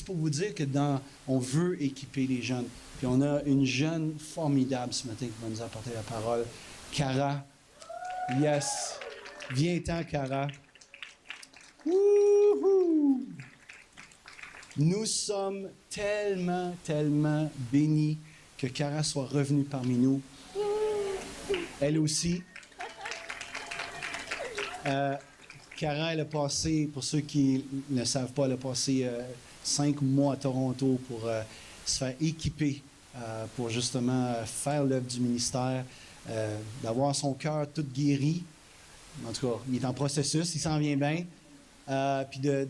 pour vous dire que on veut équiper les jeunes. Puis on a une jeune formidable ce matin qui va nous apporter la parole. Cara. Yes. Viens-t'en, Cara. Wouhou! Nous sommes tellement, tellement bénis que Cara soit revenue parmi nous. Elle aussi. Cara, elle a passé, pour ceux qui ne savent pas, elle a passé 5 mois à Toronto pour se faire équiper pour justement faire l'œuvre du ministère, d'avoir son cœur tout guéri. En tout cas, il est en processus, il s'en vient bien. Puis de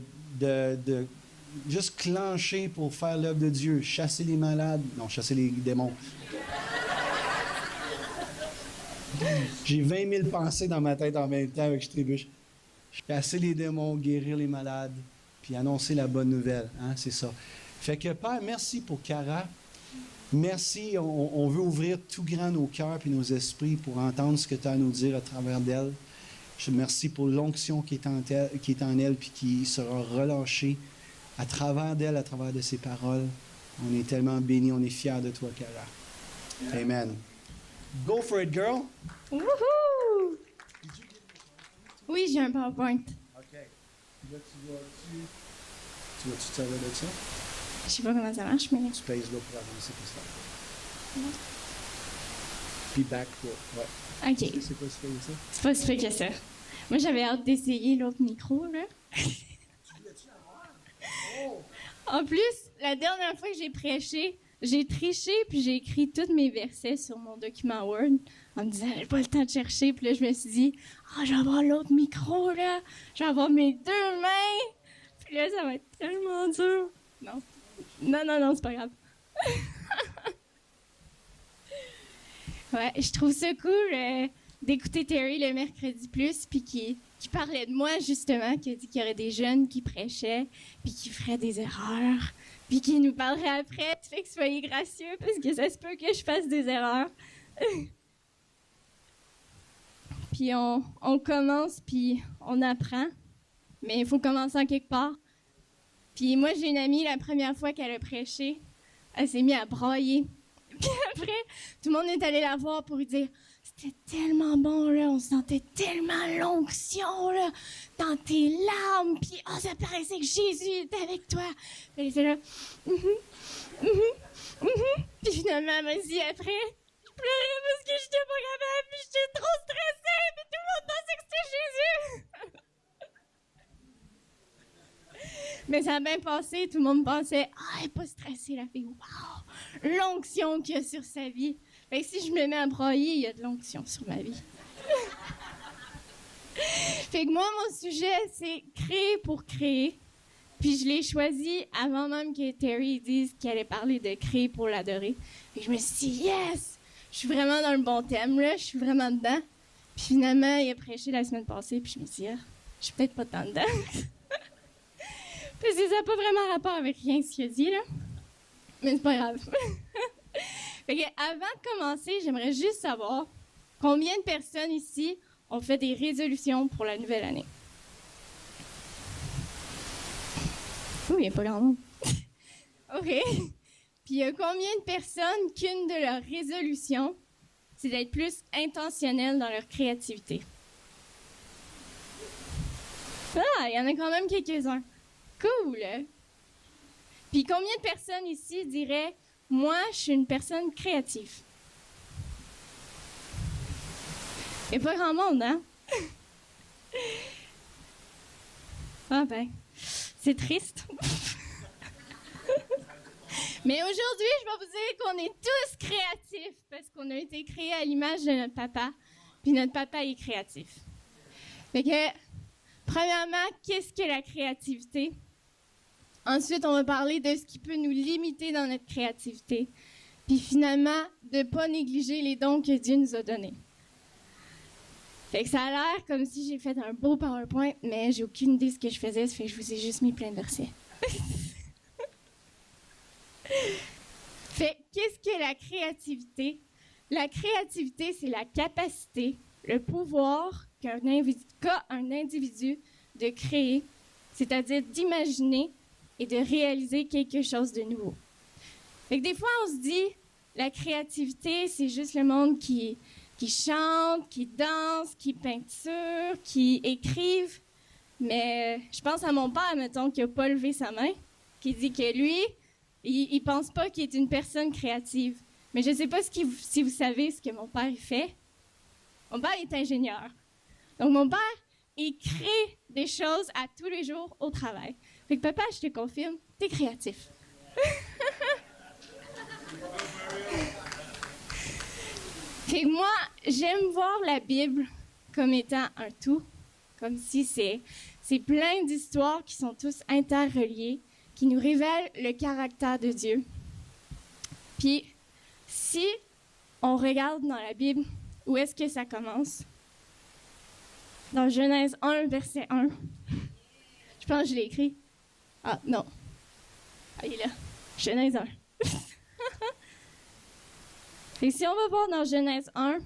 juste clencher pour faire l'œuvre de Dieu, chasser les malades, non, chasser les démons. J'ai 20 000 pensées dans ma tête en même temps avec je trébuche. Chasser les démons, guérir les malades, puis annoncer la bonne nouvelle. Hein, c'est ça. Fait que, Père, merci pour Cara. Merci. On veut ouvrir tout grand nos cœurs et nos esprits pour entendre ce que tu as à nous dire à travers d'elle. Je te remercie pour l'onction qui est en elle puis qui sera relâchée à travers d'elle, à travers de ses paroles. On est tellement bénis, on est fiers de toi, Cara. Amen. Go for it, girl! Wouhou! Oui, j'ai un PowerPoint. OK. Là, tu vas-tu te servir de ça? Je sais pas comment ça marche, mais... Tu pèses là pour avancer tout ça. Puis back pour... Ouais. OK. C'est pas si pire ça? C'est pas si pire que ça. Moi, j'avais hâte d'essayer l'autre micro, là. Tu voulais-tu l'avoir? Oh! En plus, la dernière fois que j'ai prêché, j'ai triché puis j'ai écrit tous mes versets sur mon document Word en me disant j'ai pas le temps de chercher. Puis là, je me suis dit, je vais avoir l'autre micro, là. Je vais avoir mes 2 mains. Puis là, ça va être tellement dur. Non, c'est pas grave. Ouais, je trouve ça cool d'écouter Terry le mercredi plus, puis qui parlait de moi, justement, qui a dit qu'il y aurait des jeunes qui prêchaient, puis qui feraient des erreurs, puis qui nous parleraient après. Fait que soyez gracieux, parce que ça se peut que je fasse des erreurs. Puis on commence, puis on apprend, mais il faut commencer en quelque part. Puis moi, j'ai une amie, la première fois qu'elle a prêché, elle s'est mise à brailler. Puis après, tout le monde est allé la voir pour lui dire « C'était tellement bon, là, on sentait tellement l'onction, là, dans tes larmes, puis ça paraissait que Jésus était avec toi. » Puis elle était là « Puis finalement, elle m'a dit après, je pleurais parce que j'étais pas capable, puis j'étais trop stressée, puis tout le monde pensait que c'était Jésus. Mais ça a bien passé, tout le monde pensait « elle est pas stressée, la fille, wow! L'onction qu'il y a sur sa vie. » Fait que si je me mets à brailler, il y a de l'onction sur ma vie. Fait que moi, mon sujet, c'est créer pour créer. Puis je l'ai choisi avant même que Terry dise qu'elle allait parler de créer pour l'adorer. Fait que je me suis dit « yes! Je suis vraiment dans le bon thème, là, je suis vraiment dedans. » Puis finalement, il a prêché la semaine passée, puis je me suis dit « je suis peut-être pas tant dedans. » Parce que ça n'a pas vraiment rapport avec rien ce qu'il a dit, là. Mais c'est pas grave. Fait que avant de commencer, j'aimerais juste savoir combien de personnes ici ont fait des résolutions pour la nouvelle année. Ouh, il n'y a pas grand monde. OK. Puis il y a combien de personnes qu'une de leurs résolutions, c'est d'être plus intentionnelles dans leur créativité? Ah, il y en a quand même quelques-uns. Cool! Puis combien de personnes ici diraient « Moi, je suis une personne créative ». Il n'y a pas grand monde, hein? Ah ben, c'est triste. Mais aujourd'hui, je vais vous dire qu'on est tous créatifs parce qu'on a été créés à l'image de notre papa, puis notre papa est créatif. Fait que, premièrement, qu'est-ce que la créativité? Ensuite, on va parler de ce qui peut nous limiter dans notre créativité. Puis finalement, de ne pas négliger les dons que Dieu nous a donnés. Fait que ça a l'air comme si j'ai fait un beau PowerPoint, mais j'ai aucune idée de ce que je faisais, ça fait que je vous ai juste mis plein de versets. Fait, qu'est-ce que la créativité? La créativité, c'est la capacité, le pouvoir qu'a un individu de créer, c'est-à-dire d'imaginer et de réaliser quelque chose de nouveau. Fait que des fois, on se dit, la créativité, c'est juste le monde qui chante, qui danse, qui peinture, qui écrive. Mais je pense à mon père, mettons, qui n'a pas levé sa main, qui dit que lui, il pense pas qu'il est une personne créative. Mais je ne sais pas si vous savez ce que mon père fait. Mon père est ingénieur. Donc, mon père, il crée des choses à tous les jours au travail. Fait que papa, je te confirme, t'es créatif. Fait que moi, j'aime voir la Bible comme étant un tout, comme si c'est plein d'histoires qui sont tous interreliées, qui nous révèlent le caractère de Dieu. Puis, si on regarde dans la Bible, où est-ce que ça commence? Dans Genèse 1, verset 1. Je pense que je l'ai écrit. Ah, non. Ah, il est là. Genèse 1. Et si on va voir dans Genèse 1,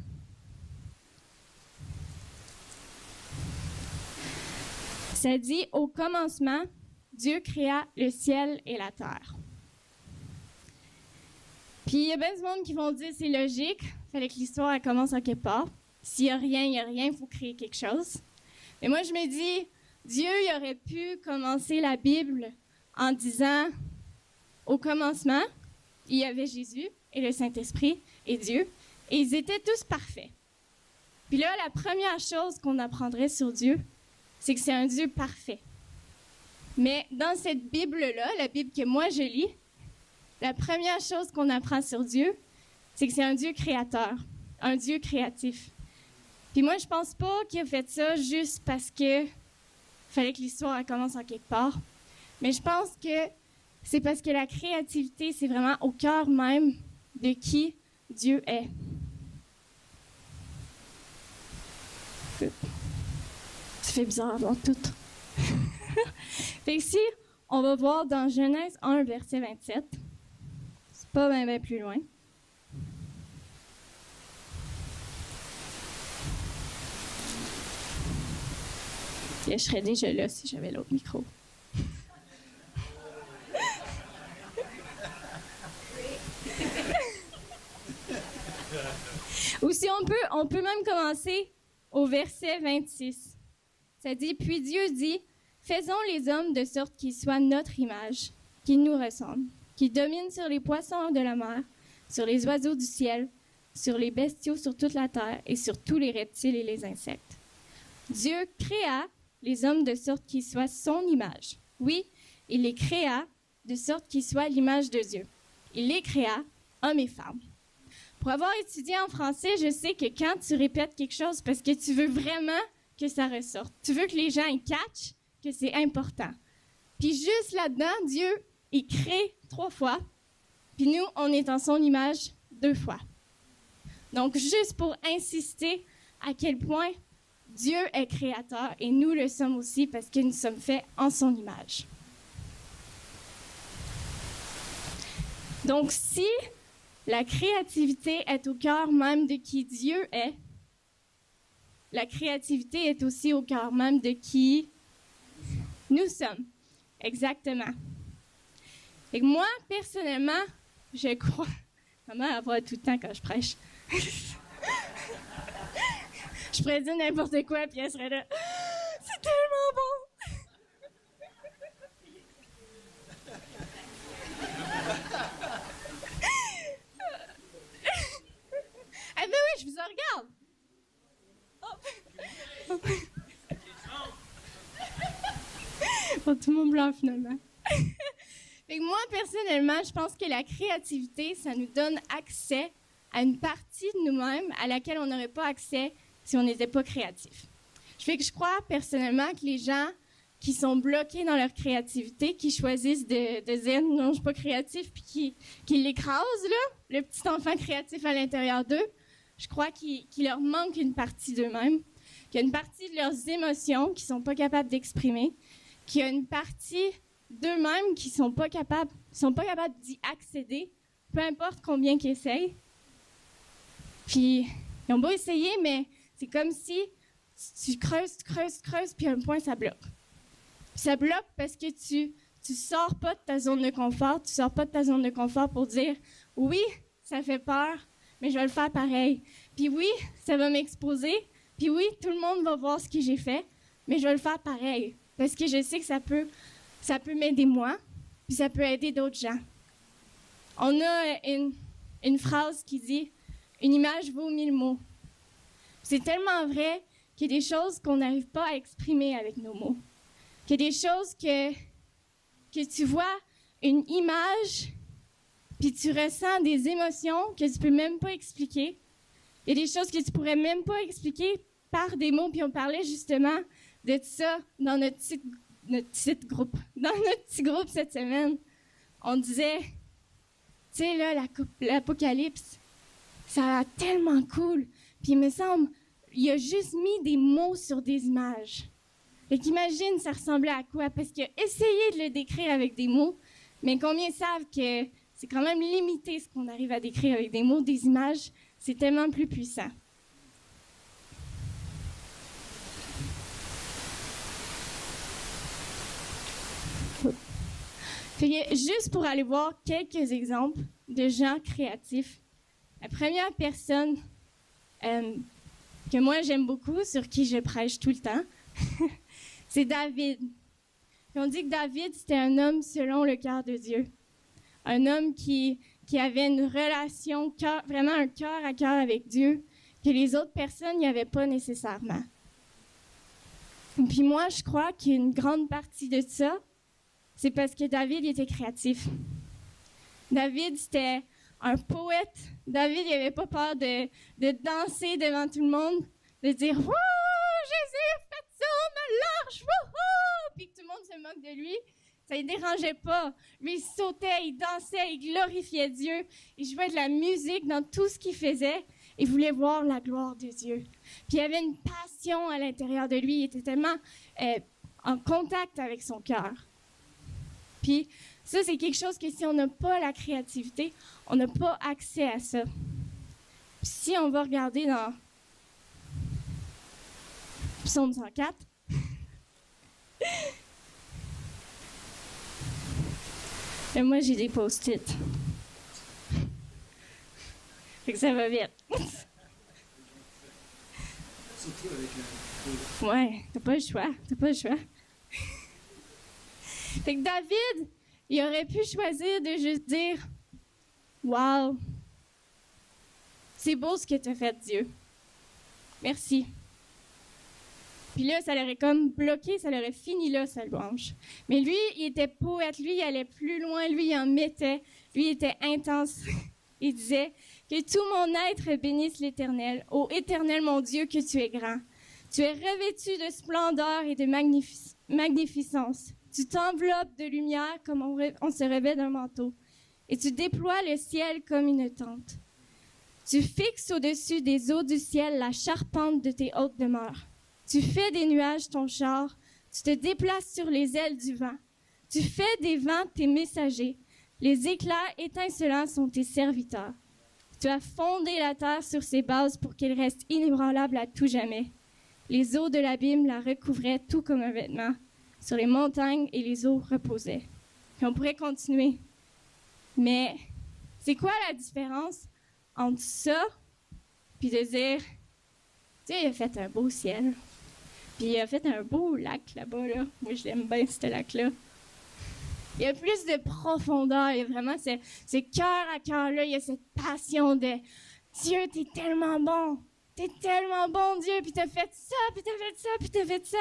ça dit « Au commencement, Dieu créa le ciel et la terre. » Puis il y a bien du monde qui vont dire « C'est logique, il fallait que l'histoire elle commence en quelque part. S'il n'y a rien, il faut créer quelque chose. » Mais moi, je me dis, Dieu il aurait pu commencer la Bible en disant « Au commencement, il y avait Jésus et le Saint-Esprit et Dieu, et ils étaient tous parfaits. » Puis là, la première chose qu'on apprendrait sur Dieu, c'est que c'est un Dieu parfait. Mais dans cette Bible-là, la Bible que moi je lis, la première chose qu'on apprend sur Dieu, c'est que c'est un Dieu créateur, un Dieu créatif. Puis moi, je pense pas qu'il a fait ça juste parce que fallait que l'histoire elle commence en quelque part. Mais je pense que c'est parce que la créativité, c'est vraiment au cœur même de qui Dieu est. Ça fait bizarre dans tout. Fait que ici, on va voir dans Genèse 1, verset 27. C'est pas bien plus loin. Et je serais déjà là si j'avais l'autre micro. Ou si on peut même commencer au verset 26. Ça dit, « Puis Dieu dit, faisons les hommes de sorte qu'ils soient notre image, qu'ils nous ressemblent, qu'ils dominent sur les poissons de la mer, sur les oiseaux du ciel, sur les bestiaux sur toute la terre et sur tous les reptiles et les insectes. Dieu créa les hommes de sorte qu'ils soient son image. Oui, il les créa de sorte qu'ils soient l'image de Dieu. Il les créa, hommes et femmes. » Pour avoir étudié en français, je sais que quand tu répètes quelque chose parce que tu veux vraiment que ça ressorte, tu veux que les gens y catchent que c'est important. Puis juste là-dedans, Dieu, il crée 3 fois, puis nous, on est en son image 2 fois. Donc, juste pour insister à quel point Dieu est créateur et nous le sommes aussi parce que nous sommes faits en son image. Donc, si la créativité est au cœur même de qui Dieu est, la créativité est aussi au cœur même de qui nous sommes. Exactement. Et moi, personnellement, je crois... Maman, elle voit tout le temps quand je prêche. Je pourrais dire n'importe quoi, puis elle serait là. C'est tellement bon! Ah ben oui, je vous en regarde! Oh. Bon, tout le monde blanc, finalement. Fait que moi, personnellement, je pense que la créativité, ça nous donne accès à une partie de nous-mêmes à laquelle on n'aurait pas accès si on n'était pas créatif. Je crois personnellement que les gens qui sont bloqués dans leur créativité, qui choisissent de dire « non, je ne suis pas créatif », puis qui l'écrasent, là, le petit enfant créatif à l'intérieur d'eux, je crois qu'il leur manque une partie d'eux-mêmes, qu'il y a une partie de leurs émotions qu'ils ne sont pas capables d'exprimer, qu'il y a une partie d'eux-mêmes qui ne sont pas capables d'y accéder, peu importe combien qu'ils essayent. Puis, ils ont beau essayer, mais c'est comme si tu creuses, puis à un point, ça bloque. Puis ça bloque parce que tu tu sors pas de ta zone de confort, tu sors pas de ta zone de confort pour dire « Oui, ça fait peur, mais je vais le faire pareil. Puis oui, ça va m'exposer. Puis oui, tout le monde va voir ce que j'ai fait, mais je vais le faire pareil. Parce que je sais que ça peut m'aider moi, puis ça peut aider d'autres gens. » On a une phrase qui dit « Une image vaut 1000 mots. » C'est tellement vrai qu'il y a des choses qu'on n'arrive pas à exprimer avec nos mots. Qu'il y a des choses que tu vois une image, puis tu ressens des émotions que tu peux même pas expliquer. Il y a des choses que tu pourrais même pas expliquer par des mots, puis on parlait justement de ça dans notre petit groupe. Dans notre petit groupe cette semaine, on disait, tu sais là, l'Apocalypse, ça a l'air tellement cool. Puis il me semble, il a juste mis des mots sur des images. Fait qu'imagine, ça ressemblait à quoi? Parce qu'il a essayé de le décrire avec des mots, mais combien savent que c'est quand même limité ce qu'on arrive à décrire avec des mots, des images, c'est tellement plus puissant. Fait que juste pour aller voir quelques exemples de gens créatifs, la première personne que moi j'aime beaucoup, sur qui je prêche tout le temps, c'est David. Et on dit que David, c'était un homme selon le cœur de Dieu. Un homme qui avait une relation, vraiment un cœur à cœur avec Dieu, que les autres personnes n'y avaient pas nécessairement. Et puis moi, je crois qu'une grande partie de ça, c'est parce que David était créatif. David, c'était un poète. David, il n'avait pas peur de danser devant tout le monde, de dire « Wouh, Jésus, faites ça, on me lâche, wouhou! » Puis que tout le monde se moque de lui. Ça ne le dérangeait pas. Lui, il sautait, il dansait, il glorifiait Dieu. Il jouait de la musique dans tout ce qu'il faisait. Il voulait voir la gloire de Dieu. Puis il avait une passion à l'intérieur de lui. Il était tellement en contact avec son cœur. Puis ça, c'est quelque chose que si on n'a pas la créativité, on n'a pas accès à ça. Puis si on va regarder dans Psaume 104, et moi, j'ai des post-it. Fait que ça va vite. Ouais, t'as pas le choix. Fait que David, il aurait pu choisir de juste dire « Wow, c'est beau ce que t'as fait, Dieu. Merci. » Puis là, ça l'aurait comme bloqué, ça l'aurait fini là, sa louange. Mais lui, il était poète, lui, il allait plus loin, lui, il en mettait, lui, il était intense. Il disait « Que tout mon être bénisse l'Éternel. Ô Éternel, mon Dieu, que tu es grand. Tu es revêtu de splendeur et de magnificence. Tu t'enveloppes de lumière comme on se revêt d'un manteau. Et tu déploies le ciel comme une tente. Tu fixes au-dessus des eaux du ciel la charpente de tes hautes demeures. Tu fais des nuages ton char, tu te déplaces sur les ailes du vent. Tu fais des vents tes messagers. Les éclairs étincelants sont tes serviteurs. Tu as fondé la terre sur ses bases pour qu'elle reste inébranlable à tout jamais. Les eaux de l'abîme la recouvraient tout comme un vêtement. Sur les montagnes et les eaux reposaient. Puis on pourrait continuer. Mais c'est quoi la différence entre ça puis de dire, tu sais, il a fait un beau ciel. Puis il a fait un beau lac là-bas, là. Moi, je l'aime bien, ce lac-là. Il y a plus de profondeur. Il y a vraiment ce cœur à cœur-là. Il y a cette passion de Dieu, t'es tellement bon. T'es tellement bon, Dieu. Puis t'as fait ça, puis t'as fait ça, puis t'as fait ça.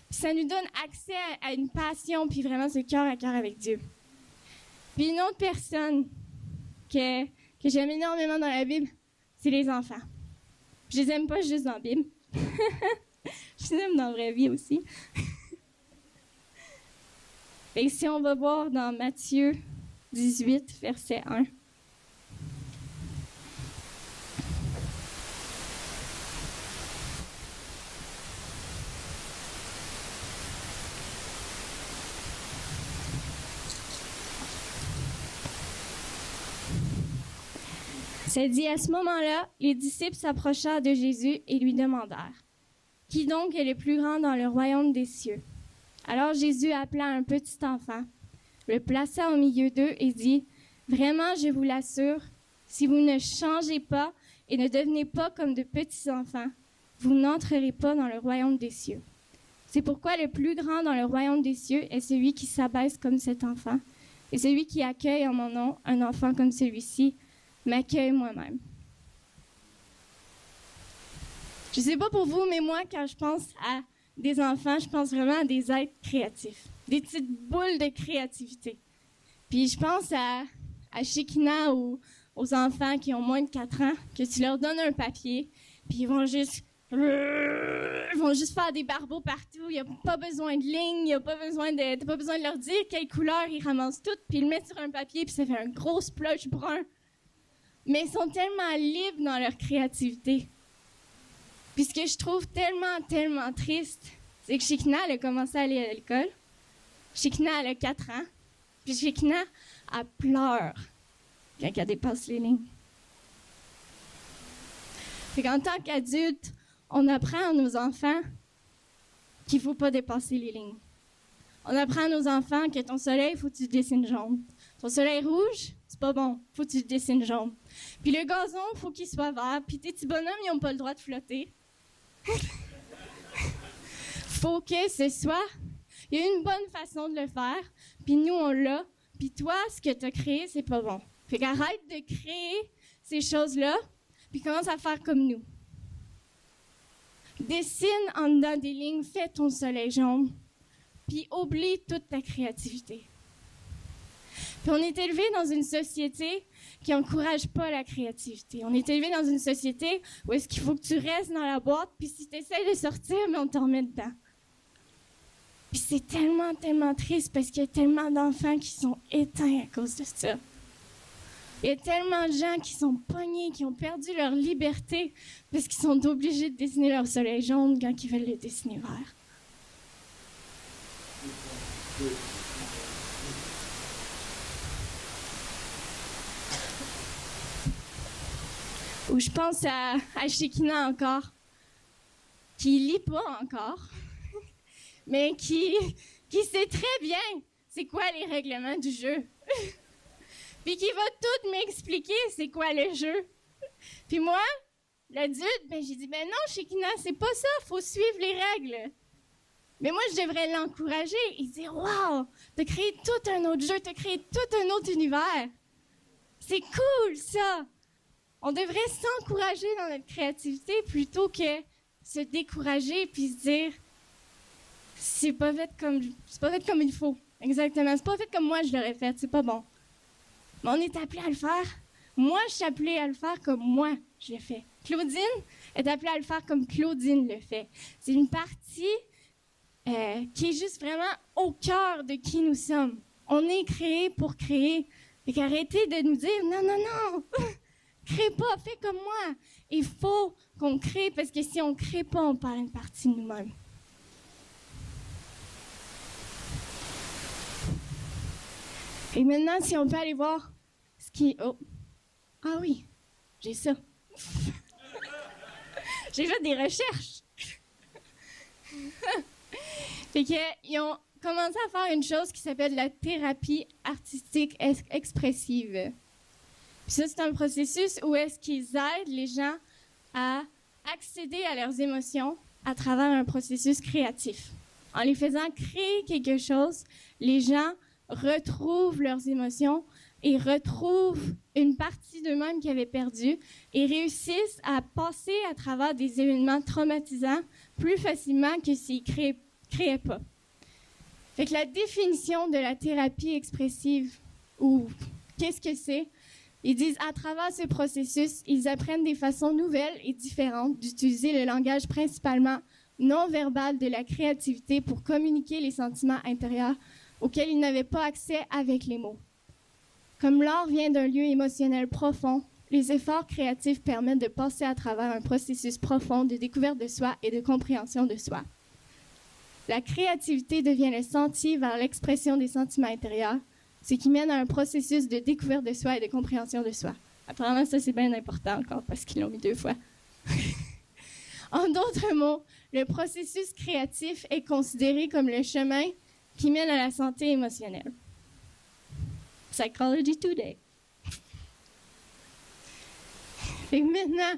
Puis ça nous donne accès à une passion, puis vraiment ce cœur à cœur avec Dieu. Puis une autre personne que j'aime énormément dans la Bible, c'est les enfants. Je les aime pas juste dans la Bible. Je les aime dans la vraie vie aussi. Et si on va voir dans Matthieu 18, verset 1. Ça dit, à ce moment-là, les disciples s'approchèrent de Jésus et lui demandèrent, « Qui donc est le plus grand dans le royaume des cieux? » Alors Jésus appela un petit enfant, le plaça au milieu d'eux et dit, « Vraiment, je vous l'assure, si vous ne changez pas et ne devenez pas comme de petits enfants, vous n'entrerez pas dans le royaume des cieux. C'est pourquoi le plus grand dans le royaume des cieux est celui qui s'abaisse comme cet enfant, et celui qui accueille en mon nom un enfant comme celui-ci m'accueille moi-même. » Je ne sais pas pour vous, mais moi, quand je pense à des enfants, je pense vraiment à des êtres créatifs, des petites boules de créativité. Puis je pense à Shekinah ou aux enfants qui ont moins de 4 ans, que tu leur donnes un papier, puis ils vont juste faire des barbeaux partout. Il n'y a pas besoin de lignes, t'as pas besoin de leur dire quelle couleur ils ramassent toutes, puis ils le mettent sur un papier, puis ça fait un gros splotch brun. Mais ils sont tellement libres dans leur créativité. Puis ce que je trouve tellement triste, c'est que Shekinah, elle a commencé à aller à l'école. Shekinah, elle a 4 ans. Puis Shekinah, elle pleure quand elle dépasse les lignes. Fait qu'en tant qu'adulte, on apprend à nos enfants qu'il ne faut pas dépasser les lignes. On apprend à nos enfants que ton soleil, il faut que tu le dessines jaune. Ton soleil rouge, c'est pas bon, il faut que tu le dessines jaune. Puis le gazon, il faut qu'il soit vert. Puis tes petits bonhommes, ils n'ont pas le droit de flotter. Faut que ce soit... Il y a une bonne façon de le faire, puis nous, on l'a. Puis toi, ce que tu as créé, c'est pas bon. Fait qu'arrête de créer ces choses-là, puis commence à faire comme nous. Dessine en dedans des lignes, fais ton soleil jaune, puis oublie toute ta créativité. Puis on est élevé dans une société qui n'encourage pas la créativité. On est élevé dans une société où est-ce qu'il faut que tu restes dans la boîte, puis si tu essaies de sortir, mais on te remet dedans. Puis c'est tellement triste parce qu'il y a tellement d'enfants qui sont éteints à cause de ça. Il y a tellement de gens qui sont pognés, qui ont perdu leur liberté parce qu'ils sont obligés de dessiner leur soleil jaune quand ils veulent le dessiner vert. Ou je pense à Shekinah encore, qui lit pas encore, mais qui sait très bien c'est quoi les règlements du jeu. Puis qui va tout m'expliquer c'est quoi le jeu. Puis moi, l'adulte, j'ai dit, non, Shekinah, c'est pas ça, faut suivre les règles. Mais moi, je devrais l'encourager et dire, wow, t'as créé tout un autre jeu, t'as créé tout un autre univers. C'est cool, ça. On devrait s'encourager dans notre créativité plutôt que se décourager puis se dire, c'est pas fait comme il faut. Exactement. C'est pas fait comme moi je l'aurais fait. C'est pas bon. Mais on est appelé à le faire. Moi, je suis appelée à le faire comme moi je l'ai fait. Claudine est appelée à le faire comme Claudine le fait. C'est une partie qui est juste vraiment au cœur de qui nous sommes. On est créé pour créer. Fait qu'arrêtez de nous dire non. Crée pas, fais comme moi. Il faut qu'on crée parce que si on crée pas, on perd une partie de nous-mêmes. Et maintenant, si on peut aller voir ce qui... Oh! Ah oui, j'ai ça. J'ai fait des recherches. Fait qu'ils ont commencé à faire une chose qui s'appelle la thérapie artistique expressive. Puis ça, c'est un processus où est-ce qu'ils aident les gens à accéder à leurs émotions à travers un processus créatif. En les faisant créer quelque chose, les gens retrouvent leurs émotions et retrouvent une partie d'eux-mêmes qu'ils avaient perdue et réussissent à passer à travers des événements traumatisants plus facilement que s'ils ne créaient pas. Fait que la définition de la thérapie expressive, ou qu'est-ce que c'est? Ils disent, à travers ce processus, ils apprennent des façons nouvelles et différentes d'utiliser le langage principalement non-verbal de la créativité pour communiquer les sentiments intérieurs auxquels ils n'avaient pas accès avec les mots. Comme l'art vient d'un lieu émotionnel profond, les efforts créatifs permettent de passer à travers un processus profond de découverte de soi et de compréhension de soi. La créativité devient le sentier vers l'expression des sentiments intérieurs, ce qui mène à un processus de découverte de soi et de compréhension de soi. Apparemment, ça, c'est bien important encore parce qu'ils l'ont mis 2 fois. En d'autres mots, le processus créatif est considéré comme le chemin qui mène à la santé émotionnelle. Psychology Today. Et maintenant,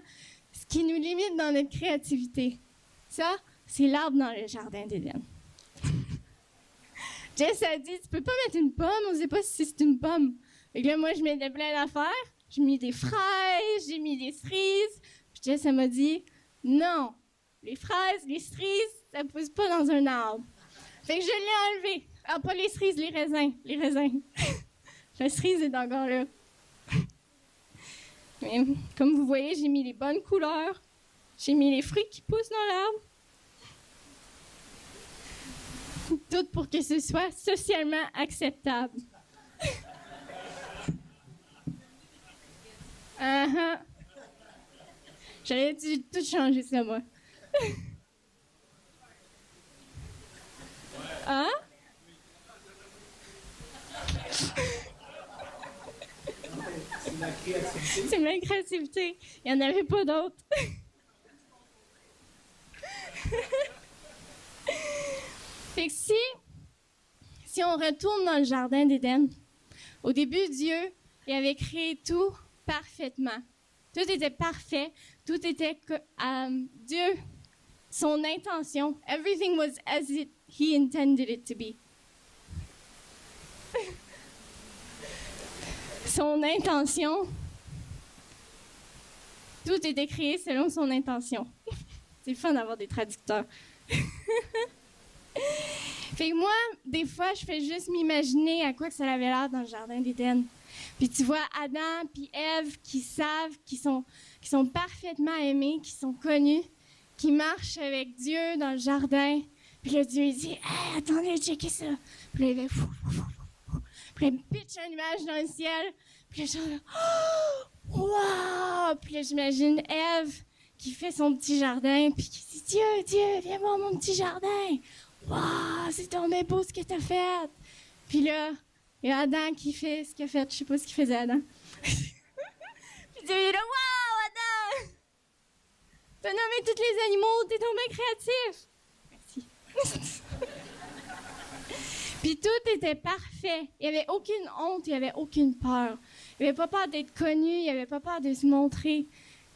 ce qui nous limite dans notre créativité, ça, c'est l'arbre dans le jardin d'Éden. Jess a dit, tu peux pas mettre une pomme, on sait pas si c'est une pomme. Et là, moi, je mettais plein d'affaires. J'ai mis des fraises, j'ai mis des cerises. Puis Jess, elle m'a dit, non, les fraises, les cerises, ça pousse pas dans un arbre. Fait que je l'ai enlevé. Ah, pas les cerises, les raisins. Les raisins. La cerise est encore là. Mais, comme vous voyez, j'ai mis les bonnes couleurs. J'ai mis les fruits qui poussent dans l'arbre. Tout pour que ce soit socialement acceptable. Uh-huh. J'aurais dû tout changer ça, moi. Hein? C'est ma créativité. Il n'y en avait pas d'autres. Fait que si on retourne dans le jardin d'Éden, au début, Dieu, il avait créé tout parfaitement. Tout était parfait. Tout était Dieu, son intention. Everything was as he intended it to be. Son intention, tout était créé selon son intention. C'est le fun d'avoir des traducteurs. Fait que moi, des fois, je fais juste m'imaginer à quoi que ça avait l'air dans le jardin d'Éden. Puis tu vois Adam puis Ève qui savent, qui sont parfaitement aimés, qui sont connus, qui marchent avec Dieu dans le jardin. Puis là, Dieu il dit hey, « attendez, checkez ça! » Puis là, il fait puis là, il pitch un nuage dans le ciel. Puis là, je suis oh, wow! Puis là, j'imagine Ève qui fait son petit jardin, puis qui dit « Dieu, viens voir mon petit jardin! Wow, c'est tombé beau ce que t'as fait! » Puis là, il y a Adam qui fait ce qu'il a fait. Je sais pas ce qu'il faisait, Adam. Puis Dieu il est là « Wow, Adam! T'as nommé tous les animaux, t'es tombé créatif! » Merci. Puis tout était parfait. Il n'y avait aucune honte, il n'y avait aucune peur. Il n'y avait pas peur d'être connu, il n'y avait pas peur de se montrer.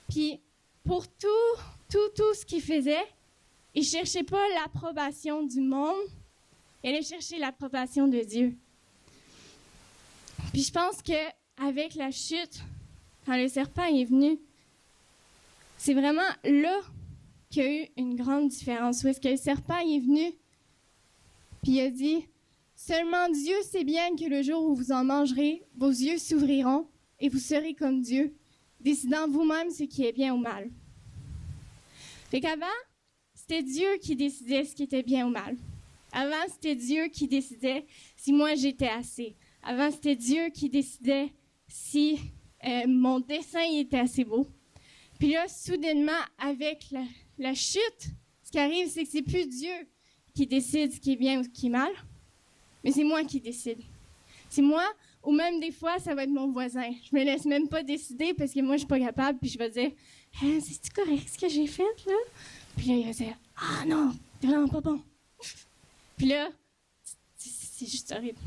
Puis pour tout ce qu'il faisait, il ne cherchait pas l'approbation du monde, il allait chercher l'approbation de Dieu. Puis je pense qu'avec la chute, quand le serpent est venu, c'est vraiment là qu'il y a eu une grande différence. Où est-ce que le serpent est venu, puis il a dit... Seulement Dieu sait bien que le jour où vous en mangerez, vos yeux s'ouvriront et vous serez comme Dieu, décidant vous-même ce qui est bien ou mal. Fait qu'avant, c'était Dieu qui décidait ce qui était bien ou mal. Avant, c'était Dieu qui décidait si moi j'étais assez. Avant, c'était Dieu qui décidait si mon dessin était assez beau. Puis là, soudainement, avec la chute, ce qui arrive, c'est que c'est plus Dieu qui décide ce qui est bien ou ce qui est mal. Mais c'est moi qui décide. C'est moi, ou même des fois, ça va être mon voisin. Je me laisse même pas décider parce que moi, je suis pas capable, puis je vais dire « c'est-tu correct ce que j'ai fait, là? » Puis là, il va dire « Ah non, c'est vraiment pas bon. » Puis là, c'est juste horrible.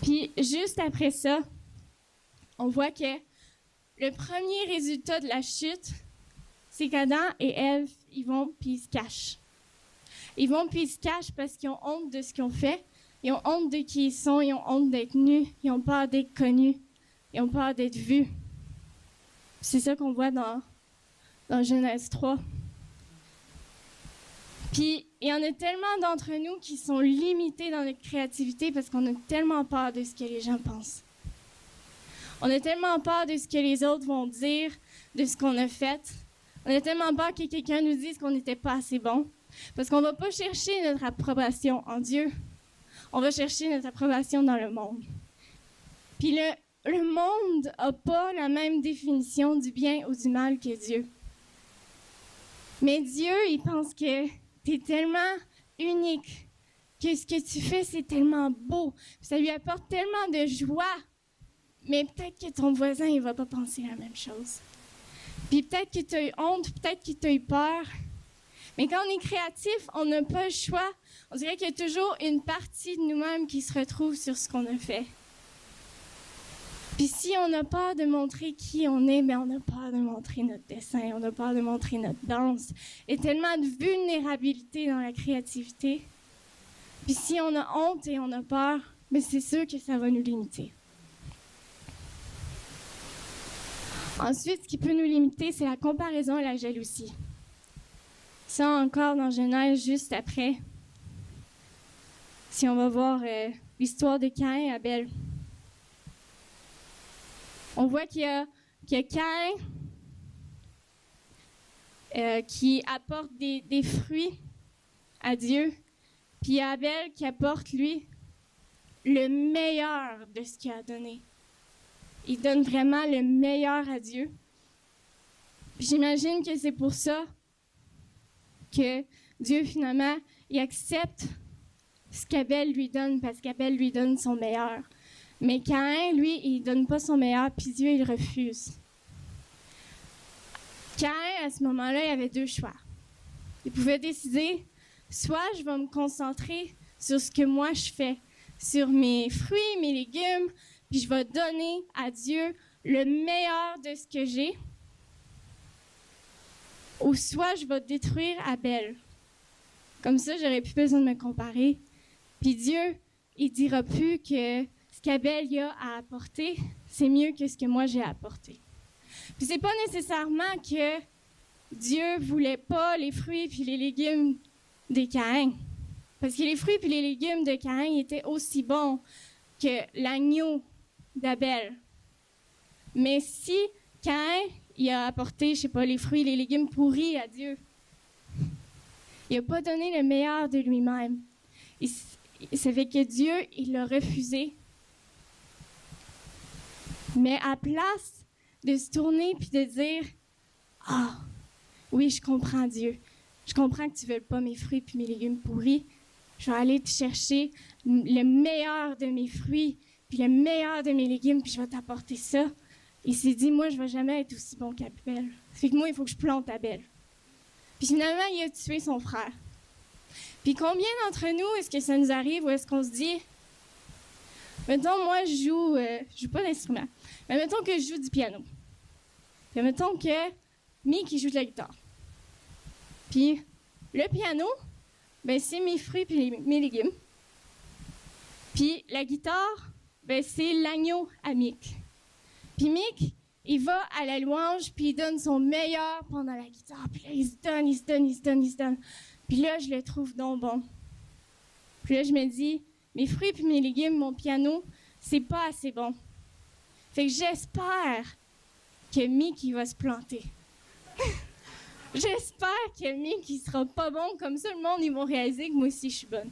Puis juste après ça, on voit que le premier résultat de la chute, c'est qu'Adam et Ève, ils vont puis ils se cachent. Ils vont puis ils se cachent parce qu'ils ont honte de ce qu'ils ont fait. Ils ont honte de qui ils sont. Ils ont honte d'être nus. Ils ont peur d'être connus. Ils ont peur d'être vus. C'est ça qu'on voit dans Genèse 3. Puis, il y en a tellement d'entre nous qui sont limités dans notre créativité parce qu'on a tellement peur de ce que les gens pensent. On a tellement peur de ce que les autres vont dire, de ce qu'on a fait. On a tellement peur que quelqu'un nous dise qu'on n'était pas assez bon. Parce qu'on ne va pas chercher notre approbation en Dieu. On va chercher notre approbation dans le monde. Puis le monde n'a pas la même définition du bien ou du mal que Dieu. Mais Dieu, il pense que tu es tellement unique, que ce que tu fais, c'est tellement beau. Ça lui apporte tellement de joie. Mais peut-être que ton voisin, il ne va pas penser la même chose. Puis peut-être que tu as eu honte, peut-être que tu as eu peur. Mais quand on est créatif, on n'a pas le choix. On dirait qu'il y a toujours une partie de nous-mêmes qui se retrouve sur ce qu'on a fait. Puis si on n'a peur de montrer qui on est, on a peur de montrer notre dessin, on a peur de montrer notre danse. Il y a tellement de vulnérabilité dans la créativité. Puis si on a honte et on a peur, c'est sûr que ça va nous limiter. Ensuite, ce qui peut nous limiter, c'est la comparaison et la jalousie. Ça, encore dans Genèse, juste après. Si on va voir l'histoire de Caïn et Abel. On voit qu'il y a Caïn qui apporte des fruits à Dieu, puis il y a Abel qui apporte, lui, le meilleur de ce qu'il a donné. Il donne vraiment le meilleur à Dieu. Puis j'imagine que c'est pour ça que Dieu, finalement, il accepte ce qu'Abel lui donne, parce qu'Abel lui donne son meilleur. Mais Caïn, lui, il ne donne pas son meilleur, puis Dieu, il refuse. Caïn, à ce moment-là, il avait deux choix. Il pouvait décider, soit je vais me concentrer sur ce que moi je fais, sur mes fruits, mes légumes, puis je vais donner à Dieu le meilleur de ce que j'ai, ou soit je vais détruire Abel. Comme ça, j'aurais plus besoin de me comparer. Puis Dieu, il dira plus que ce qu'Abel a à apporter, c'est mieux que ce que moi j'ai à apporter. Puis c'est pas nécessairement que Dieu voulait pas les fruits puis les légumes de Caïn. Parce que les fruits puis les légumes de Caïn étaient aussi bons que l'agneau d'Abel. Mais si Caïn, il a apporté, les fruits et les légumes pourris à Dieu, il n'a pas donné le meilleur de lui-même. Ça fait que Dieu, il l'a refusé. Mais à place de se tourner puis de dire « Ah, oui, je comprends Dieu. Je comprends que tu ne veux pas mes fruits puis mes légumes pourris. Je vais aller te chercher le meilleur de mes fruits puis le meilleur de mes légumes puis je vais t'apporter ça. » Il s'est dit « Moi, je ne vais jamais être aussi bon qu'Abel. Ça fait que moi, il faut que je plante Abel. » Puis finalement, il a tué son frère. Puis combien d'entre nous, est-ce que ça nous arrive ou est-ce qu'on se dit « Mettons, moi, je joue pas d'instrument. Mais mettons que je joue du piano. Puis mettons que Mick, il joue de la guitare. Puis le piano, c'est mes fruits et mes légumes. Puis la guitare, c'est l'agneau à Mick. Puis Mick, il va à la louange, puis il donne son meilleur pendant la guitare. Puis là, il se donne. Puis là, je le trouve donc bon. Puis là, je me dis, mes fruits et mes légumes, mon piano, c'est pas assez bon. Fait que j'espère que Mick, il va se planter. J'espère que Mick, il sera pas bon. Comme ça, le monde, ils vont réaliser que moi aussi, je suis bonne.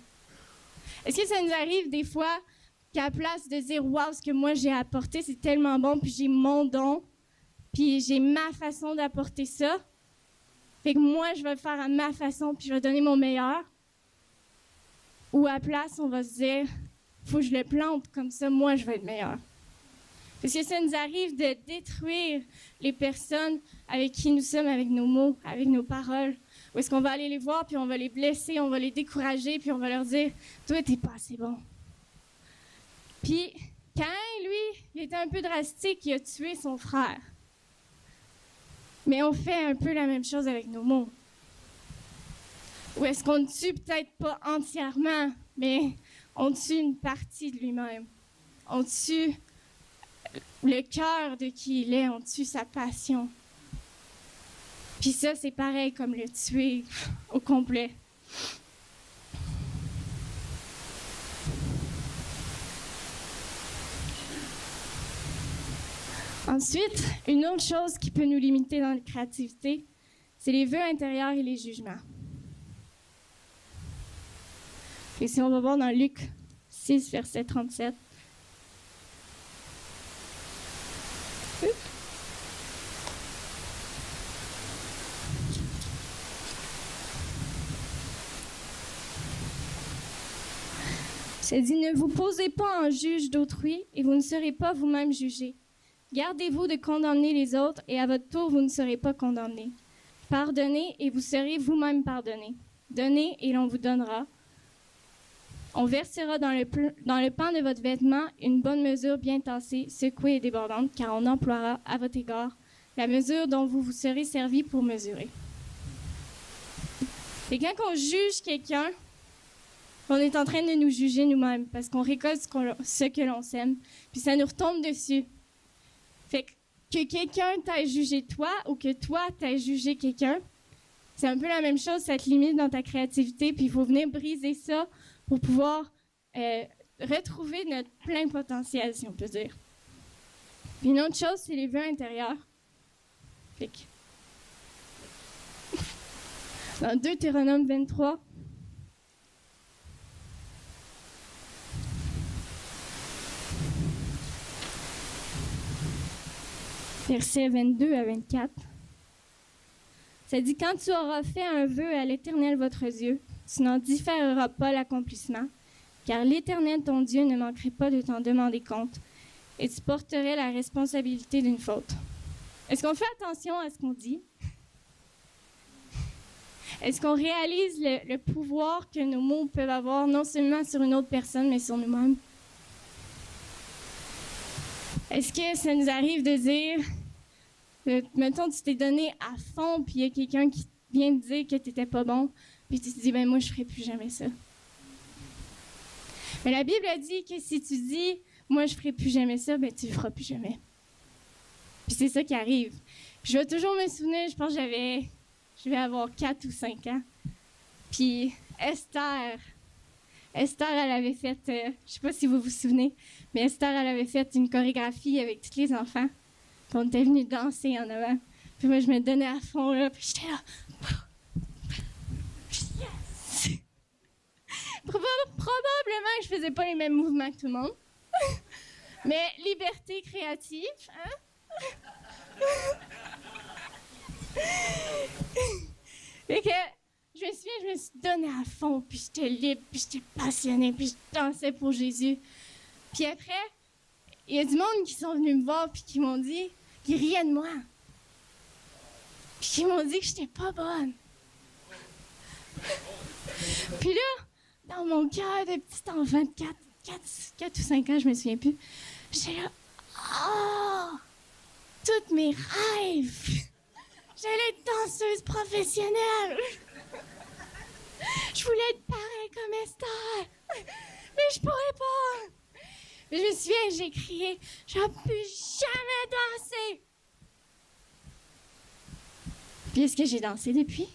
Est-ce que ça nous arrive des fois qu'à la place de dire « Wow, ce que moi j'ai apporté, c'est tellement bon, puis j'ai mon don, puis j'ai ma façon d'apporter ça. Fait que moi, je vais le faire à ma façon, puis je vais donner mon meilleur. » Ou à la place, on va se dire « Faut que je le plante, comme ça, moi, je vais être meilleur. » Parce que ça nous arrive de détruire les personnes avec qui nous sommes, avec nos mots, avec nos paroles. Ou est-ce qu'on va aller les voir, puis on va les blesser, on va les décourager, puis on va leur dire « Toi, t'es pas assez bon. » Puis, Caïn, lui, il était un peu drastique, il a tué son frère. Mais on fait un peu la même chose avec nos mots. Ou est-ce qu'on ne tue peut-être pas entièrement, mais on tue une partie de lui-même. On tue le cœur de qui il est, on tue sa passion. Puis ça, c'est pareil comme le tuer au complet. Ensuite, une autre chose qui peut nous limiter dans la créativité, c'est les vœux intérieurs et les jugements. Et si on va voir dans Luc 6, verset 37. Ça dit, ne vous posez pas en juge d'autrui et vous ne serez pas vous-même jugés. Gardez-vous de condamner les autres et à votre tour, vous ne serez pas condamnés. Pardonnez et vous serez vous-même pardonnés. Donnez et l'on vous donnera. On versera dans le pan de votre vêtement une bonne mesure bien tassée, secouée et débordante, car on emploiera à votre égard la mesure dont vous vous serez servi pour mesurer. Et quand on juge quelqu'un, on est en train de nous juger nous-mêmes, parce qu'on récolte ce que l'on sème, puis ça nous retombe dessus. Fait que quelqu'un t'ait jugé toi, ou que toi t'aies jugé quelqu'un, c'est un peu la même chose, ça te limite dans ta créativité, puis il faut venir briser ça pour pouvoir retrouver notre plein potentiel, si on peut dire. Puis une autre chose, c'est les vœux intérieurs. Fait que, dans Deutéronome 23, versets 22 à 24, ça dit « Quand tu auras fait un vœu à l'Éternel votre Dieu, tu n'en différeras pas l'accomplissement, car l'Éternel ton Dieu ne manquerait pas de t'en demander compte, et tu porterais la responsabilité d'une faute. » Est-ce qu'on fait attention à ce qu'on dit? Est-ce qu'on réalise le pouvoir que nos mots peuvent avoir, non seulement sur une autre personne, mais sur nous-mêmes? Est-ce que ça nous arrive de dire, mettons, tu t'es donné à fond, puis il y a quelqu'un qui vient te dire que tu n'étais pas bon, puis tu te dis, ben moi, je ne ferai plus jamais ça. Mais la Bible a dit que si tu dis, moi, je ne ferai plus jamais ça, ben tu ne le feras plus jamais. Puis c'est ça qui arrive. Puis je vais toujours me souvenir, je pense que je vais avoir 4 ou 5 ans. Puis Esther, elle avait fait, je ne sais pas si vous vous souvenez, mais Esther, elle avait fait une chorégraphie avec tous les enfants. Puis on était venus danser en avant. Puis moi, je me donnais à fond, là, puis j'étais là. Yes! Probablement que je faisais pas les mêmes mouvements que tout le monde. Mais liberté créative, hein? Fait que je me souviens, je me suis donnée à fond, puis j'étais libre, puis j'étais passionnée, puis je dansais pour Jésus. Puis après, il y a du monde qui sont venus me voir, puis qui m'ont dit, qui riaient de moi. Puis qui m'ont dit que j'étais pas bonne. Puis là, dans mon cœur de petit enfant de 4 ou 5 ans, je me souviens plus, j'étais là, oh! Tous mes rêves! J'allais être danseuse professionnelle! Je voulais être pareille comme Esther! Mais je pourrais pas! Mais je me souviens, j'ai crié, je ne peux plus jamais danser! Puis est-ce que j'ai dansé depuis?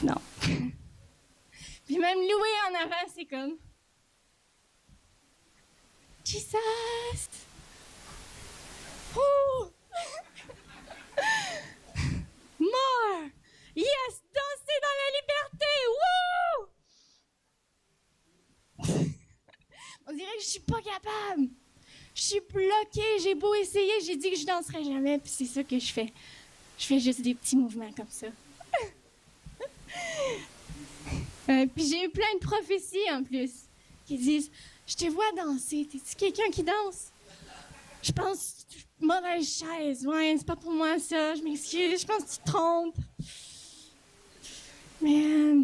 Non. Puis même louer en avant, c'est comme... Jesus! Oh! More! Yes! Danser dans la liberté! Wouh! On dirait que je suis pas capable. Je suis bloquée. J'ai beau essayer, j'ai dit que je danserais jamais, puis c'est ça que je fais. Je fais juste des petits mouvements comme ça. Puis j'ai eu plein de prophéties en plus qui disent « Je te vois danser. T'es-tu quelqu'un qui danse? » Je pense « Mauvaise chaise. Ouais, c'est pas pour moi ça. Je m'excuse. Je pense que tu te trompes. » Mais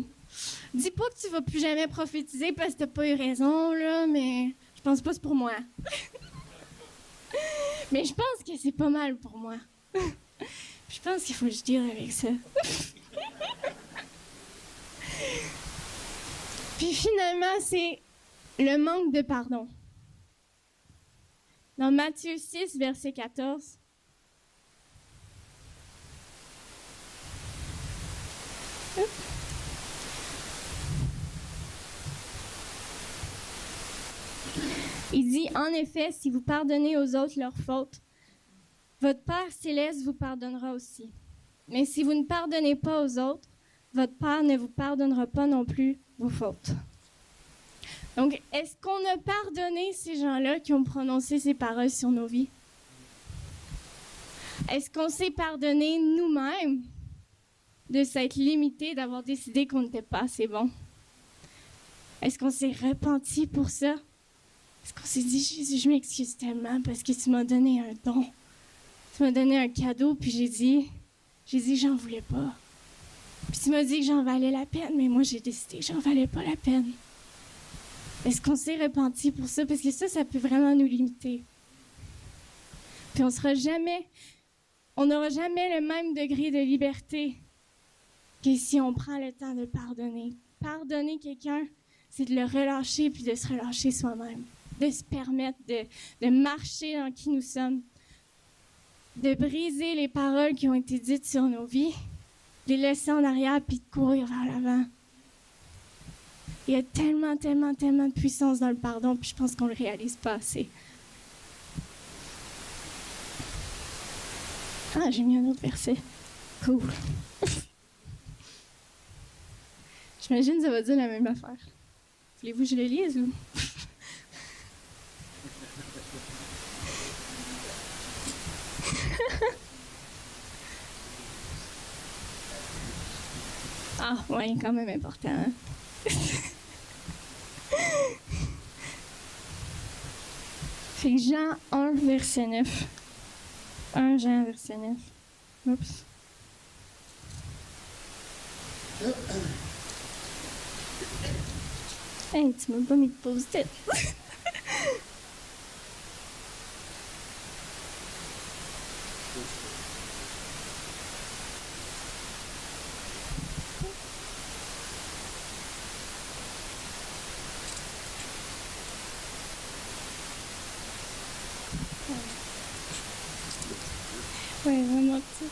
dis pas que tu vas plus jamais prophétiser parce que t'as pas eu raison, là, mais je pense pas que c'est pour moi. Mais je pense que c'est pas mal pour moi. Je pense qu'il faut que je deal avec ça. Puis finalement, c'est le manque de pardon. Dans Matthieu 6, verset 14. Il dit, en effet, si vous pardonnez aux autres leurs fautes, votre Père céleste vous pardonnera aussi. Mais si vous ne pardonnez pas aux autres, votre Père ne vous pardonnera pas non plus vos fautes. Donc, est-ce qu'on a pardonné ces gens-là qui ont prononcé ces paroles sur nos vies? Est-ce qu'on s'est pardonné nous-mêmes de s'être limité, d'avoir décidé qu'on n'était pas assez bon? Est-ce qu'on s'est repenti pour ça? Est-ce qu'on s'est dit, Jésus, je m'excuse tellement parce que tu m'as donné un don. Tu m'as donné un cadeau, puis j'ai dit, j'en voulais pas. Puis tu m'as dit que j'en valais la peine, mais moi, j'ai décidé que j'en valais pas la peine. Est-ce qu'on s'est repenti pour ça? Parce que ça peut vraiment nous limiter. Puis on n'aura jamais le même degré de liberté que si on prend le temps de pardonner. Pardonner quelqu'un, c'est de le relâcher puis de se relâcher soi-même. De se permettre de marcher dans qui nous sommes. De briser les paroles qui ont été dites sur nos vies, de les laisser en arrière puis de courir vers l'avant. Il y a tellement, tellement, tellement de puissance dans le pardon, puis je pense qu'on ne le réalise pas assez. Ah, j'ai mis un autre verset. Cool. J'imagine que ça va dire la même affaire. Voulez-vous que je le lise ou? Ah, ouais, quand même important. Hein? Fait que Jean 1, verset 9. 1 Jean, verset 9. Oups. Hey, tu m'as pas mis de post-it. Ouais, vraiment petit.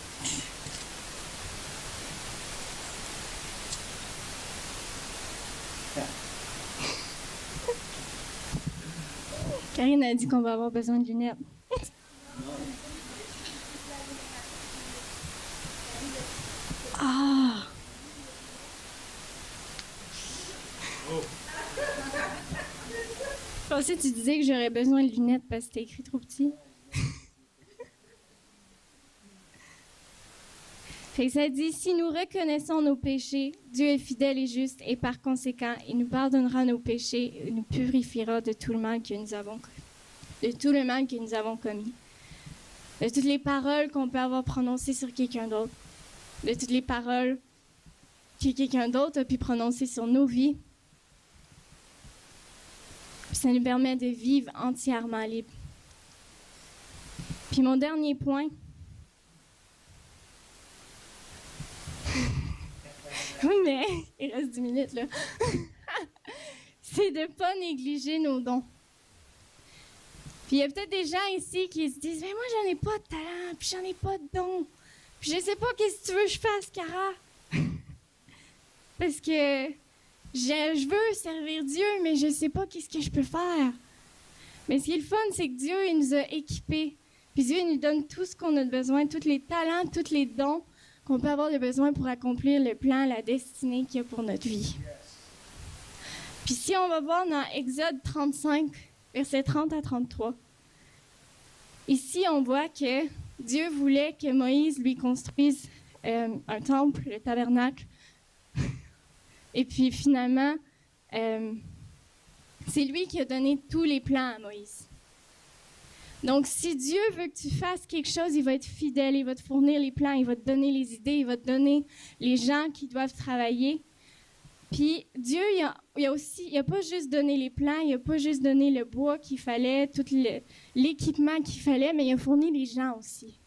Karine a dit qu'on va avoir besoin de lunettes. Ah! Je pensais que tu disais que j'aurais besoin de lunettes parce que c'était écrit trop petit. Fait que ça dit, si nous reconnaissons nos péchés, Dieu est fidèle et juste, et par conséquent, il nous pardonnera nos péchés et nous purifiera de tout le mal que nous avons commis. De toutes les paroles qu'on peut avoir prononcées sur quelqu'un d'autre. De toutes les paroles que quelqu'un d'autre a pu prononcer sur nos vies. Puis ça nous permet de vivre entièrement libre. Puis mon dernier point, oui, mais il reste 10 minutes, là. C'est de ne pas négliger nos dons. Puis il y a peut-être des gens ici qui se disent « Mais moi, j'en ai pas de talent, puis j'en ai pas de dons. Puis je sais pas qu'est-ce que tu veux que je fasse, Cara. Parce que je veux servir Dieu, mais je sais pas qu'est-ce que je peux faire. » Mais ce qui est le fun, c'est que Dieu, il nous a équipés. Puis Dieu, il nous donne tout ce qu'on a besoin, tous les talents, tous les dons qu'on peut avoir besoin pour accomplir le plan, la destinée qu'il y a pour notre vie. Puis si on va voir dans Exode 35, versets 30 à 33, ici on voit que Dieu voulait que Moïse lui construise un temple, le tabernacle. Et puis finalement, c'est lui qui a donné tous les plans à Moïse. Donc, si Dieu veut que tu fasses quelque chose, il va être fidèle, il va te fournir les plans, il va te donner les idées, il va te donner les gens qui doivent travailler. Puis, Dieu, il a pas juste donné les plans, il n'a pas juste donné le bois qu'il fallait, tout l'équipement qu'il fallait, mais il a fourni les gens aussi.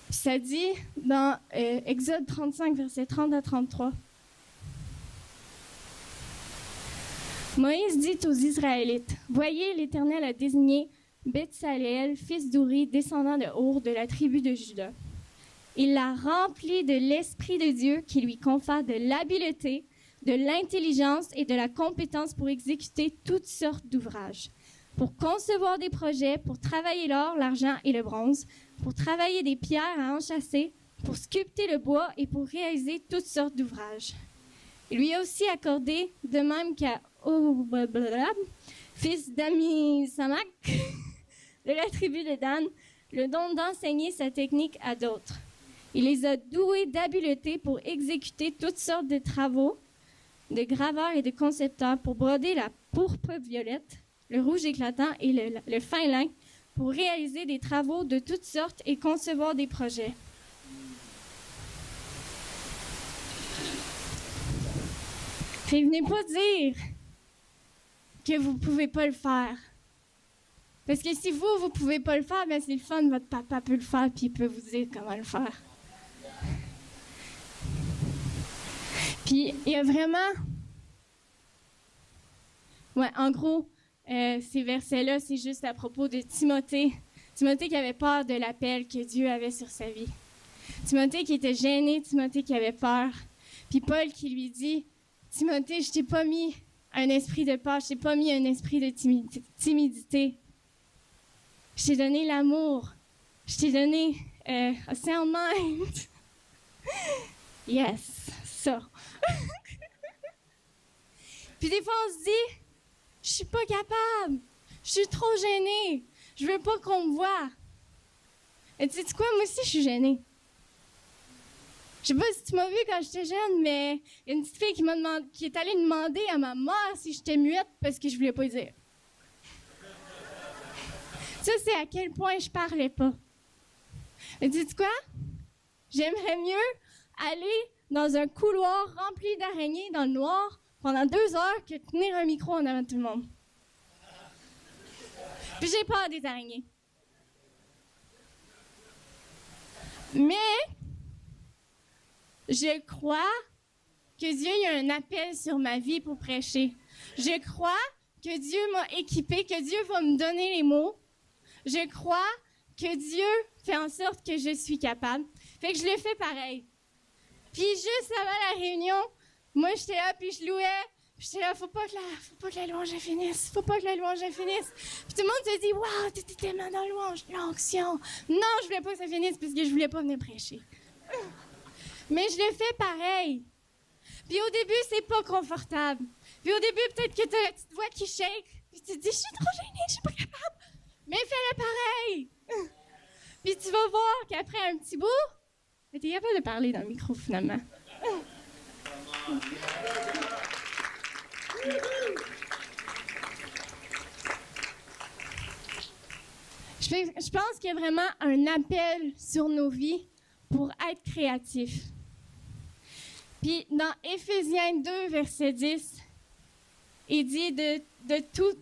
Puis ça dit dans Exode 35, versets 30 à 33. Moïse dit aux Israélites, « Voyez, l'Éternel a désigné Betsaleel, fils d'Ouri, descendant de Our, de la tribu de Juda. Il l'a rempli de l'Esprit de Dieu qui lui confère de l'habileté, de l'intelligence et de la compétence pour exécuter toutes sortes d'ouvrages, pour concevoir des projets, pour travailler l'or, l'argent et le bronze, pour travailler des pierres à enchâsser, pour sculpter le bois et pour réaliser toutes sortes d'ouvrages. Il lui a aussi accordé, de même qu'à fils d'Amisamak, de la tribu de Dan, le don d'enseigner sa technique à d'autres. Il les a doués d'habileté pour exécuter toutes sortes de travaux, de graveurs et de concepteurs, pour broder la pourpre violette, le rouge éclatant et le fin lin, pour réaliser des travaux de toutes sortes et concevoir des projets. Fait que venez pas dire que vous pouvez pas le faire. Parce que si vous pouvez pas le faire, bien c'est le fun, votre papa peut le faire puis il peut vous dire comment le faire. Puis il y a vraiment... Ouais, en gros, ces versets-là, c'est juste à propos de Timothée. Timothée qui avait peur de l'appel que Dieu avait sur sa vie. Timothée qui était gêné, Timothée qui avait peur. Puis Paul qui lui dit, Timothée, je t'ai pas mis un esprit de peur, je t'ai pas mis un esprit de timidité. Je t'ai donné l'amour. Je t'ai donné a sound mind. Yes, ça. Puis des fois, on se dit, je suis pas capable. Je suis trop gênée. Je veux pas qu'on me voie. Et tu sais quoi, moi aussi, je suis gênée. Je sais pas si tu m'as vu quand j'étais jeune, mais il y a une petite fille qui est allée demander à ma mère si j'étais muette parce que je voulais pas dire. Ça, c'est à quel point je parlais pas. Mais dis-tu quoi? J'aimerais mieux aller dans un couloir rempli d'araignées dans le noir pendant 2 heures que tenir un micro en avant de tout le monde. Puis j'ai peur des araignées. Mais je crois que Dieu a un appel sur ma vie pour prêcher. Je crois que Dieu m'a équipée, que Dieu va me donner les mots. Je crois que Dieu fait en sorte que je suis capable. Fait que je le fais pareil. Puis juste avant la réunion, moi j'étais là puis je louais. Puis j'étais là, faut pas que la louange finisse. Faut pas que la louange finisse. Puis tout le monde se dit, waouh, t'étais tellement dans la louange, l'onction. Non, je voulais pas que ça finisse parce que je voulais pas venir prêcher. Mais je le fais pareil. Puis au début, c'est pas confortable. Puis au début, peut-être que t'as la petite voix qui shake. Puis tu te dis, je suis trop gênée, je suis pas capable. Mais fais-le pareil. Puis tu vas voir qu'après un petit bout, t'es capable de parler dans le micro finalement. Je pense qu'il y a vraiment un appel sur nos vies pour être créatifs. Puis dans Éphésiens 2, verset 10, il dit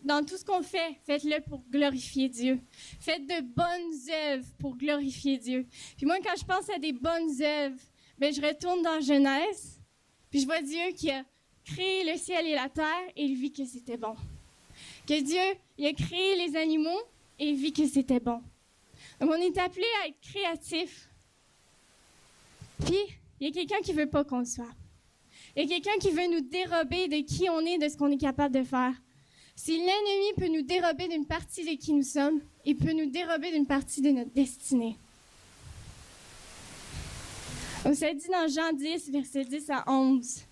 dans tout ce qu'on fait, faites-le pour glorifier Dieu. Faites de bonnes œuvres pour glorifier Dieu. Puis moi, quand je pense à des bonnes œuvres, ben, je retourne dans Genèse, puis je vois Dieu qui a créé le ciel et la terre et il vit que c'était bon. Que Dieu, il a créé les animaux et il vit que c'était bon. Donc on est appelé à être créatif. Puis, il y a quelqu'un qui ne veut pas qu'on le soit. Il y a quelqu'un qui veut nous dérober de qui on est, de ce qu'on est capable de faire. Si l'ennemi peut nous dérober d'une partie de qui nous sommes, il peut nous dérober d'une partie de notre destinée. Donc, ça dit dans Jean 10, versets 10 à 11,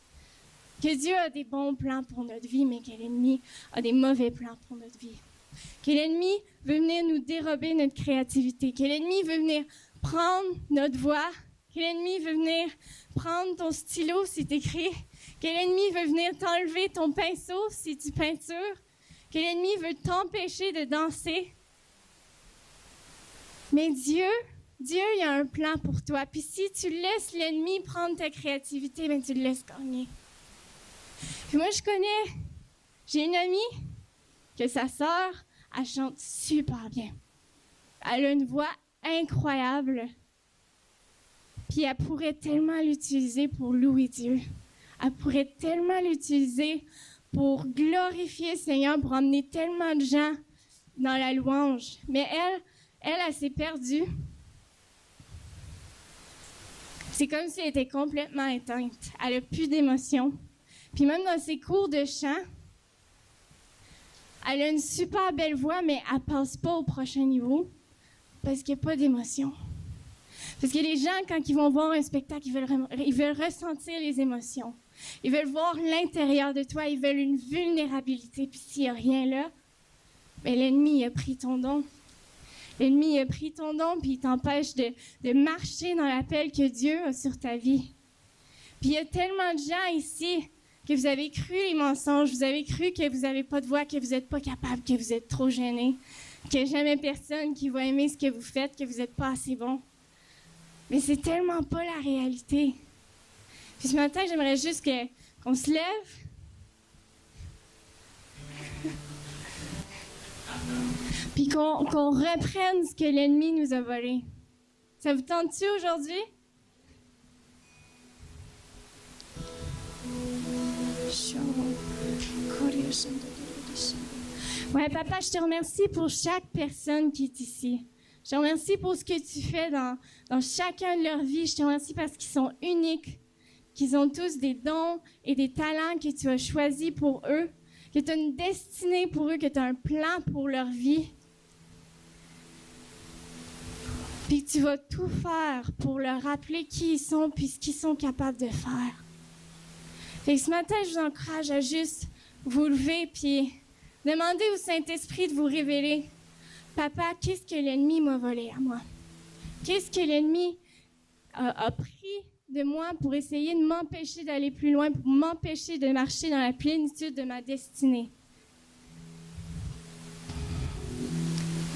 que Dieu a des bons plans pour notre vie, mais que l'ennemi a des mauvais plans pour notre vie. Que l'ennemi veut venir nous dérober notre créativité, que l'ennemi veut venir prendre notre voix, que l'ennemi veut venir prendre ton stylo si tu écris, que l'ennemi veut venir t'enlever ton pinceau si tu peintures, que l'ennemi veut t'empêcher de danser. Mais Dieu, il a un plan pour toi. Puis si tu laisses l'ennemi prendre ta créativité, ben tu le laisses gagner. Puis moi, j'ai une amie que sa sœur, elle chante super bien. Elle a une voix incroyable. Puis elle pourrait tellement l'utiliser pour louer Dieu. Elle pourrait tellement l'utiliser pour glorifier le Seigneur, pour emmener tellement de gens dans la louange. Mais elle s'est perdue. C'est comme si elle était complètement éteinte. Elle n'a plus d'émotion. Puis même dans ses cours de chant, elle a une super belle voix, mais elle ne passe pas au prochain niveau parce qu'il n'y a pas d'émotion. Parce que les gens, quand ils vont voir un spectacle, ils veulent ressentir les émotions. Ils veulent voir l'intérieur de toi. Ils veulent une vulnérabilité. Puis s'il n'y a rien là, bien, l'ennemi a pris ton don. L'ennemi a pris ton don, puis il t'empêche de marcher dans l'appel que Dieu a sur ta vie. Puis il y a tellement de gens ici que vous avez cru les mensonges, vous avez cru que vous n'avez pas de voix, que vous n'êtes pas capable, que vous êtes trop gênés. qu'il n'y a jamais personne qui va aimer ce que vous faites, que vous n'êtes pas assez bon. Mais c'est tellement pas la réalité. Puis ce matin, j'aimerais juste qu'on se lève. Puis qu'on reprenne ce que l'ennemi nous a volé. Ça vous tente-tu aujourd'hui? Ouais, papa, je te remercie pour chaque personne qui est ici. Je te remercie pour ce que tu fais dans chacun de leurs vies. Je te remercie parce qu'ils sont uniques, qu'ils ont tous des dons et des talents que tu as choisis pour eux, que tu as une destinée pour eux, que tu as un plan pour leur vie. Puis que tu vas tout faire pour leur rappeler qui ils sont puis ce qu'ils sont capables de faire. Fait que ce matin, je vous encourage à juste vous lever puis demander au Saint-Esprit de vous révéler. Papa, qu'est-ce que l'ennemi m'a volé à moi? Qu'est-ce que l'ennemi a pris de moi pour essayer de m'empêcher d'aller plus loin, pour m'empêcher de marcher dans la plénitude de ma destinée?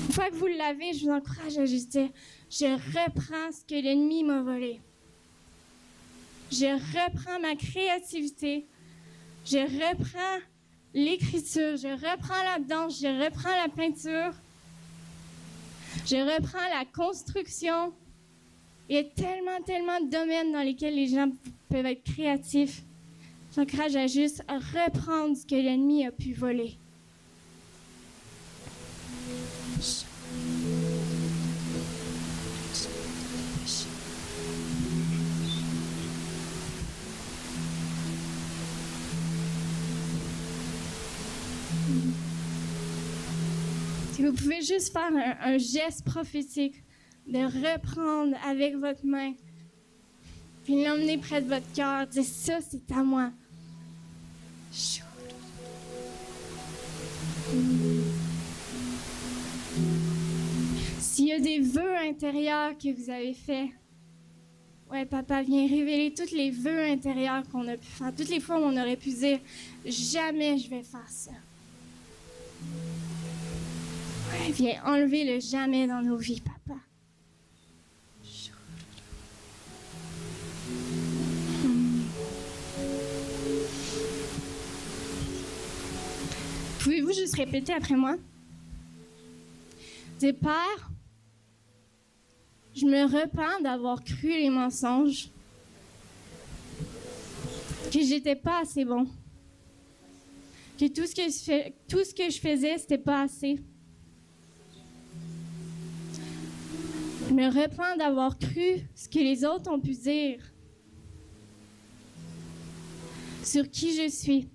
Une fois que vous l'avez, je vous encourage à juste dire, je reprends ce que l'ennemi m'a volé. Je reprends ma créativité. Je reprends l'écriture. Je reprends la danse. Je reprends la peinture. Je reprends la construction. Il y a tellement, tellement de domaines dans lesquels les gens peuvent être créatifs. J'encourage à juste reprendre ce que l'ennemi a pu voler. Si vous pouvez juste faire un geste prophétique de reprendre avec votre main, puis l'emmener près de votre cœur, dire ça, c'est à moi. S'il y a des vœux intérieurs que vous avez faits, ouais, papa, viens révéler tous les vœux intérieurs qu'on a pu faire, toutes les fois où on aurait pu dire jamais je vais faire ça. Ouais, viens enlever le jamais dans nos vies, papa. Pouvez-vous juste répéter après moi? Dis, Père, je me repens d'avoir cru les mensonges, que j'étais pas assez bon, que tout ce que je faisais, c'était pas assez. Je me repens d'avoir cru ce que les autres ont pu dire sur qui je suis,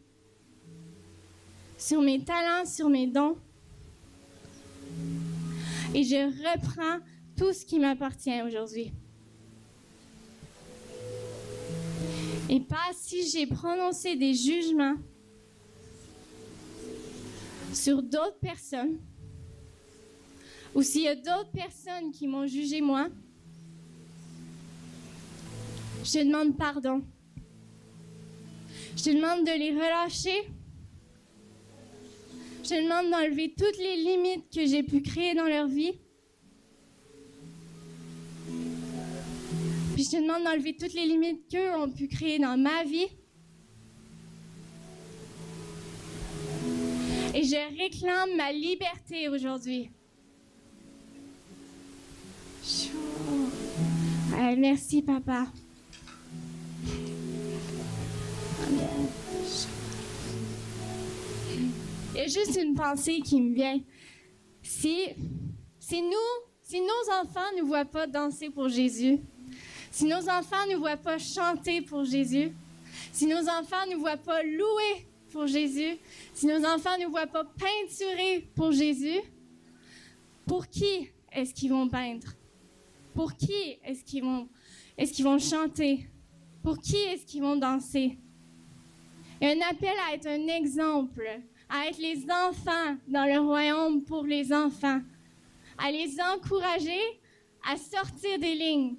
sur mes talents, sur mes dons. Et je reprends tout ce qui m'appartient aujourd'hui. Et pas si j'ai prononcé des jugements sur d'autres personnes, ou s'il y a d'autres personnes qui m'ont jugé moi, je te demande pardon. Je te demande de les relâcher. Je te demande d'enlever toutes les limites que j'ai pu créer dans leur vie. Puis je te demande d'enlever toutes les limites qu'eux ont pu créer dans ma vie. Et je réclame ma liberté aujourd'hui. Ouais, merci, papa. Il y a juste une pensée qui me vient. Si nos enfants ne voient pas danser pour Jésus, si nos enfants ne voient pas chanter pour Jésus, si nos enfants ne voient pas louer pour Jésus, si nos enfants ne voient pas peinturer pour Jésus, pour qui est-ce qu'ils vont peindre? Pour qui est-ce qu'ils vont chanter? Pour qui est-ce qu'ils vont danser? Il y a un appel à être un exemple, à être les enfants dans le royaume pour les enfants, à les encourager à sortir des lignes,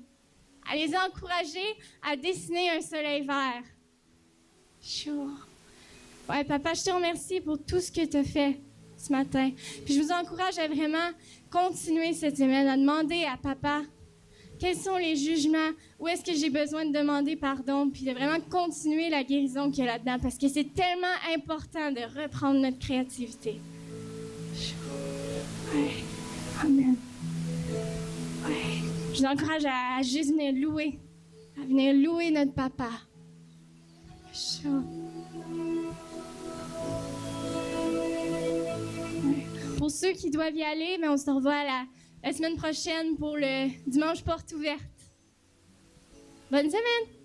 à les encourager à dessiner un soleil vert. Ouais, papa, je te remercie pour tout ce que tu as fait ce matin. Puis je vous encourage à vraiment continuer cette semaine, à demander à Papa quels sont les jugements, où est-ce que j'ai besoin de demander pardon, puis de vraiment continuer la guérison qu'il y a là-dedans, parce que c'est tellement important de reprendre notre créativité. Ouais. Amen. Ouais. Je vous encourage à juste venir louer notre Papa. Pour ceux qui doivent y aller, on se revoit la semaine prochaine pour le dimanche porte ouverte. Bonne semaine!